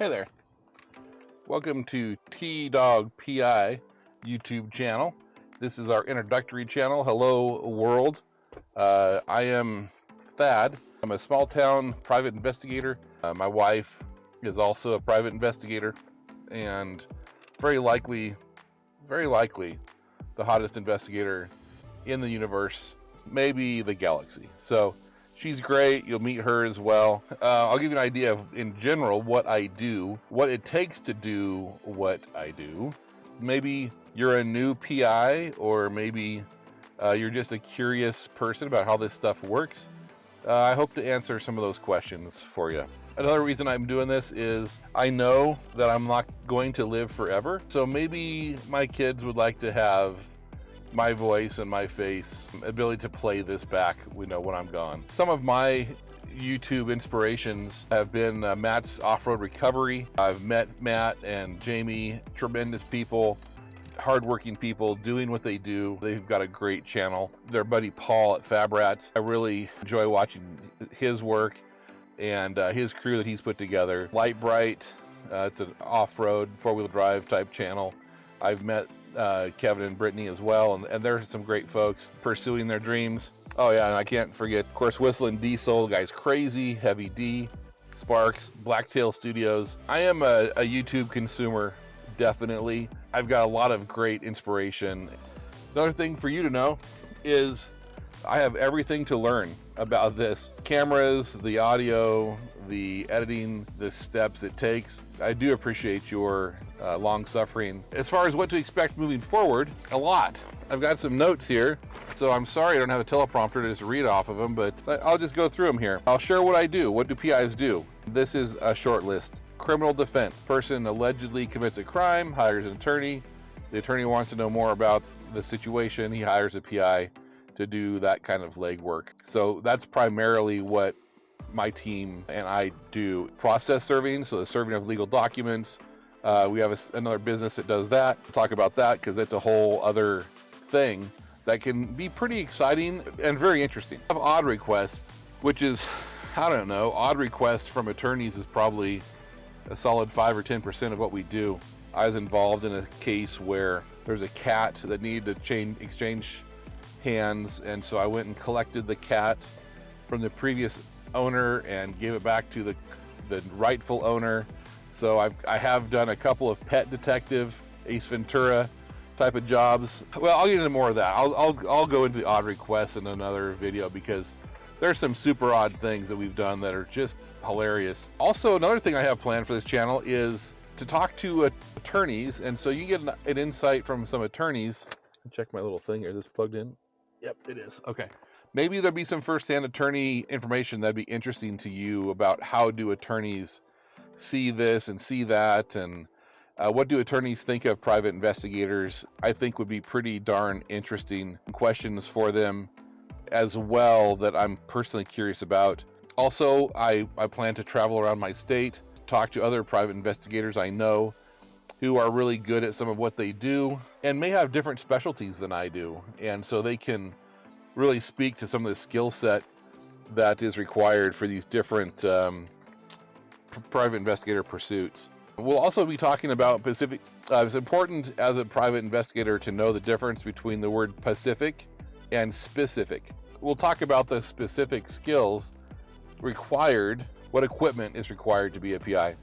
Hey there. Welcome to DogPI YouTube channel. This is our introductory channel. Hello world. I am Thad. I'm a small town private investigator. My wife is also a private investigator and very likely the hottest investigator in the universe, maybe the galaxy. So she's great. You'll meet her as well. I'll give you an idea of, in general, what I do, what it takes to do what I do. Maybe you're a new PI, or maybe you're just a curious person about how this stuff works. I hope to answer some of those questions for you. Another reason I'm doing this is I know that I'm not going to live forever. So maybe my kids would like to have my voice and my face, ability to play this back, when I'm gone. Some of my YouTube inspirations have been Matt's Off-Road Recovery. I've met Matt and Jamie, tremendous people, hardworking people doing what they do. They've got a great channel. Their buddy Paul at Fab Rats, I really enjoy watching his work and his crew that he's put together. Light Bright, it's an off-road, four-wheel drive type channel. I've met Kevin and Brittany as well, and they're some great folks pursuing their dreams. Oh yeah, and I can't forget, of course, Whistling Diesel, the guy's crazy, Heavy D, Sparks, Blacktail Studios. I am a YouTube consumer, definitely. I've got a lot of great inspiration. Another thing for you to know is I have everything to learn about this. Cameras, the audio, the editing, the steps it takes. I do appreciate your long suffering. As far as what to expect moving forward, a lot. I've got some notes here, so I'm sorry I don't have a teleprompter to just read off of them, but I'll just go through them here. I'll share what I do. What do PIs do? This is a short list. Criminal defense. Person allegedly commits a crime, hires an attorney. The attorney wants to know more about the situation. He hires a PI to do that kind of legwork. So that's primarily what my team and I do. Process serving, so the serving of legal documents. We have another business that does that. We'll talk about that because it's a whole other thing that can be pretty exciting and very interesting. I have odd requests, which is, I don't know, odd requests from attorneys is probably a solid 5 or 10% of what we do. I was involved in a case where there's a cat that needed to exchange hands, and so I went and collected the cat from the previous owner and gave it back to the rightful owner. So I have done a couple of pet detective, Ace Ventura type of jobs. Well, I'll get into more of that. I'll go into the odd requests in another video because there's some super odd things that we've done that are just hilarious. Also, another thing I have planned for this channel is to talk to attorneys, and so you get an insight from some attorneys. Check my little thing here. Is this plugged in? Yep, it is. Okay. Maybe there'll be some first-hand attorney information that'd be interesting to you about how do attorneys see this and see that, and what do attorneys think of private investigators. I think would be pretty darn interesting questions for them as well that I'm personally curious about. Also, I plan to travel around my state, talk to other private investigators I know who are really good at some of what they do and may have different specialties than I do, and so they can really speak to some of the skill set that is required for these different private investigator pursuits. We'll also be talking about Pacific. It's important as a private investigator to know the difference between the word Pacific and specific. We'll talk about the specific skills required, what equipment is required to be a PI.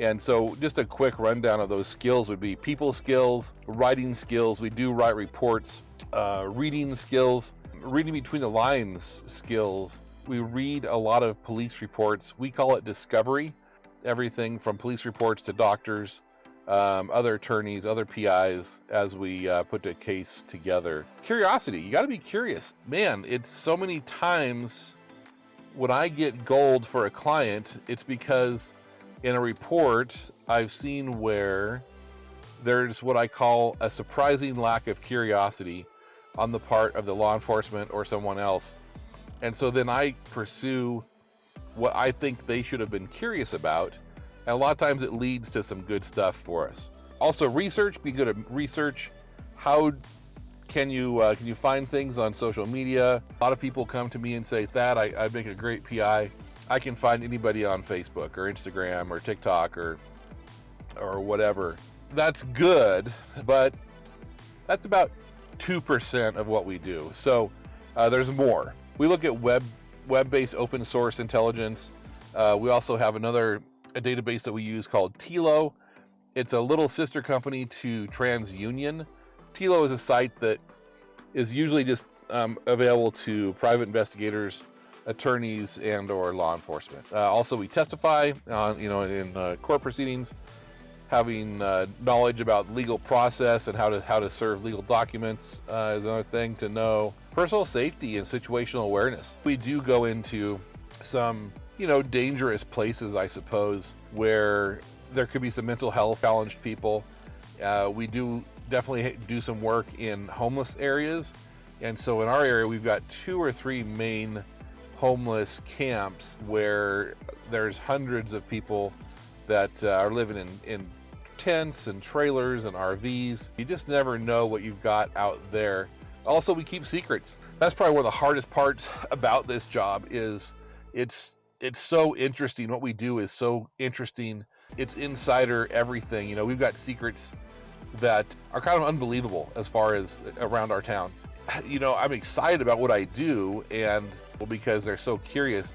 And so just a quick rundown of those skills would be people skills, writing skills. We do write reports, reading skills, reading between the lines skills. We read a lot of police reports. We call it discovery. Everything from police reports to doctors, other attorneys, other PIs, as we put a case together. Curiosity, you got to be curious. Man, it's so many times when I get gold for a client, it's because in a report I've seen where there's what I call a surprising lack of curiosity on the part of the law enforcement or someone else. And so then I pursue what I think they should have been curious about, and a lot of times it leads to some good stuff for us. Also, research, be good at research. How can you find things on social media? A lot of people come to me and say, Thad, I make a great PI. I can find anybody on Facebook or Instagram or TikTok or or whatever. That's good, but that's about 2% of what we do. So there's more. We look at web-based open source intelligence. We also have a database that we use called TILO. It's a little sister company to TransUnion. TILO is a site that is usually just available to private investigators, attorneys, and/or law enforcement. Also, we testify on, in court proceedings. Having knowledge about legal process and how to serve legal documents is another thing to know. Personal safety and situational awareness. We do go into some, dangerous places, I suppose, where there could be some mental health challenged people. We do definitely do some work in homeless areas. And so in our area, we've got 2 or 3 main homeless camps where there's hundreds of people that are living in tents and trailers and RVs. You just never know what you've got out there. Also, we keep secrets. That's probably one of the hardest parts about this job is it's so interesting. What we do is so interesting. It's insider everything. We've got secrets that are kind of unbelievable as far as around our town. I'm excited about what I do because they're so curious,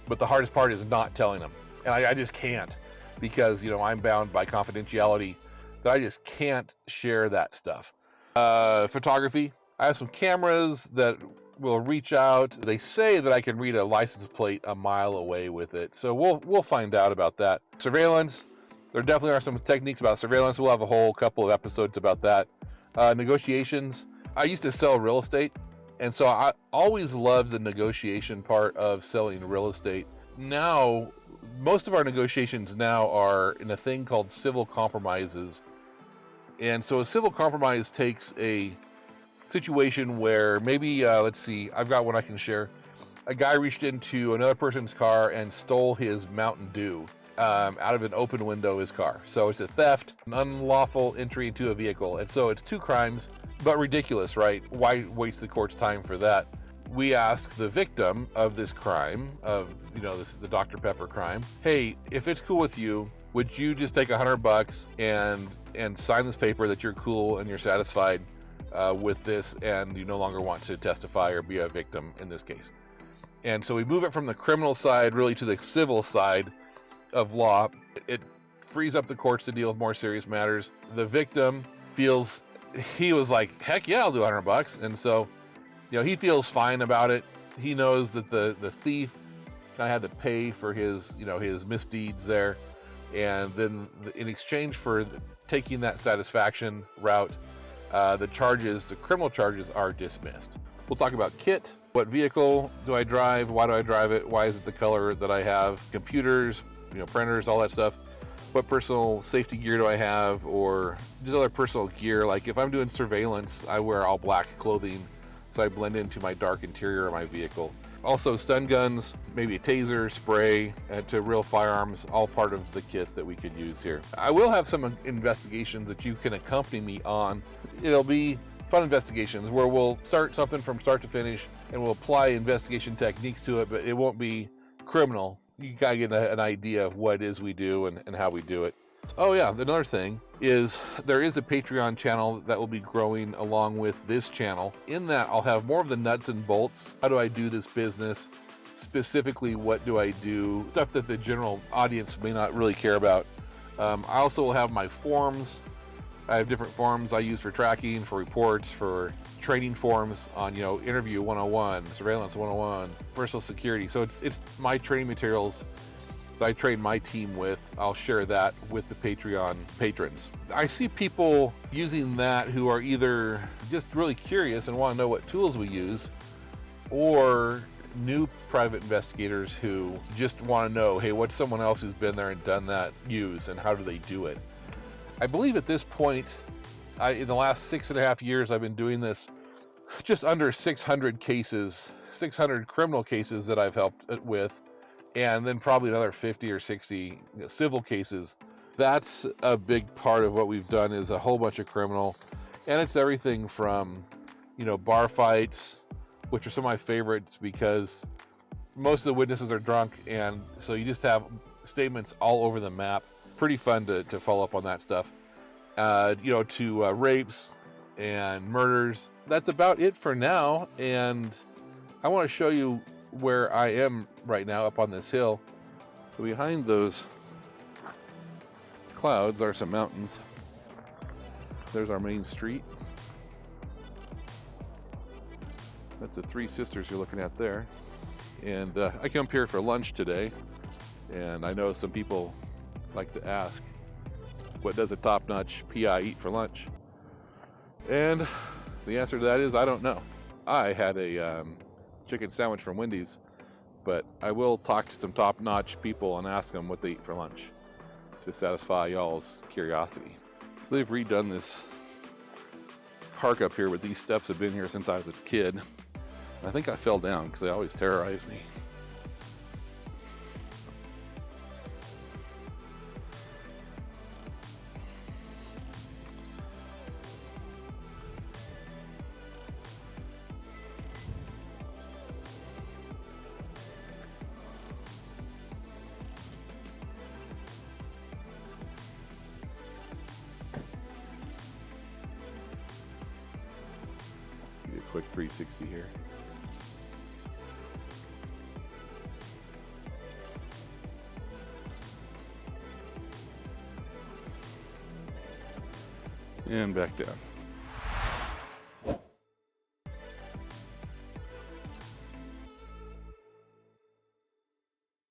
but the hardest part is not telling them. And I just can't. Because, I'm bound by confidentiality, that I just can't share that stuff. Photography. I have some cameras that will reach out. They say that I can read a license plate a mile away with it. So we'll find out about that. Surveillance. There definitely are some techniques about surveillance. We'll have a whole couple of episodes about that. Negotiations. I used to sell real estate. And so I always loved the negotiation part of selling real estate. Now, most of our negotiations now are in a thing called civil compromises. And so a civil compromise takes a situation where maybe, let's see, I've got one I can share. A guy reached into another person's car and stole his Mountain Dew out of an open window of his car. So it's a theft, an unlawful entry into a vehicle. And so it's 2 crimes, but ridiculous, right? Why waste the court's time for that? We asked the victim of this crime, the Dr. Pepper crime, hey, if it's cool with you, would you just take $100 and sign this paper that you're cool and you're satisfied with this and you no longer want to testify or be a victim in this case? And so we move it from the criminal side really to the civil side of law. It frees up the courts to deal with more serious matters. The victim he was like, heck yeah, I'll do $100. And so he feels fine about it. He knows that the thief kind of had to pay for his misdeeds there. And then in exchange for taking that satisfaction route, the criminal charges are dismissed. We'll talk about kit. What vehicle do I drive? Why do I drive it? Why is it the color that I have? Computers, printers, all that stuff. What personal safety gear do I have? Or just other personal gear. Like if I'm doing surveillance, I wear all black clothing, so I blend into my dark interior of my vehicle. Also stun guns, maybe a taser, spray, to real firearms, all part of the kit that we could use here. I will have some investigations that you can accompany me on. It'll be fun investigations where we'll start something from start to finish and we'll apply investigation techniques to it, but it won't be criminal. You gotta get an idea of what it is we do and how we do it. Oh yeah, another thing is there is a Patreon channel that will be growing along with this channel. In that, I'll have more of the nuts and bolts. How do I do this business? Specifically, what do I do? Stuff that the general audience may not really care about. I also will have my forums. I have different forums I use for tracking, for reports, for training forums on, interview 101, surveillance 101, personal security. So it's my training materials that I train my team with. I'll share that with the Patreon patrons. I see people using that who are either just really curious and want to know what tools we use, or new private investigators who just want to know, hey, what's someone else who's been there and done that use, and how do they do it? I believe at this point, in the last 6.5 years, I've been doing this, just under 600 cases, 600 criminal cases that I've helped with, and then probably another 50 or 60 civil cases. That's a big part of what we've done, is a whole bunch of criminal, and it's everything from, bar fights, which are some of my favorites because most of the witnesses are drunk, and so you just have statements all over the map. pretty fun to follow up on that stuff. To rapes and murders. That's about it for now, and I want to show you where I am right now up on this hill. So behind those clouds are some mountains. There's our main street. That's the Three Sisters you're looking at there. And I came up here for lunch today, and I know some people like to ask, what does a top-notch PI eat for lunch? And the answer to that is, I don't know. I had a chicken sandwich from Wendy's, but I will talk to some top-notch people and ask them what they eat for lunch to satisfy y'all's curiosity. So they've redone this park up here, but these steps have been here since I was a kid. I think I fell down because they always terrorize me. Give you a quick 360 here. And back down.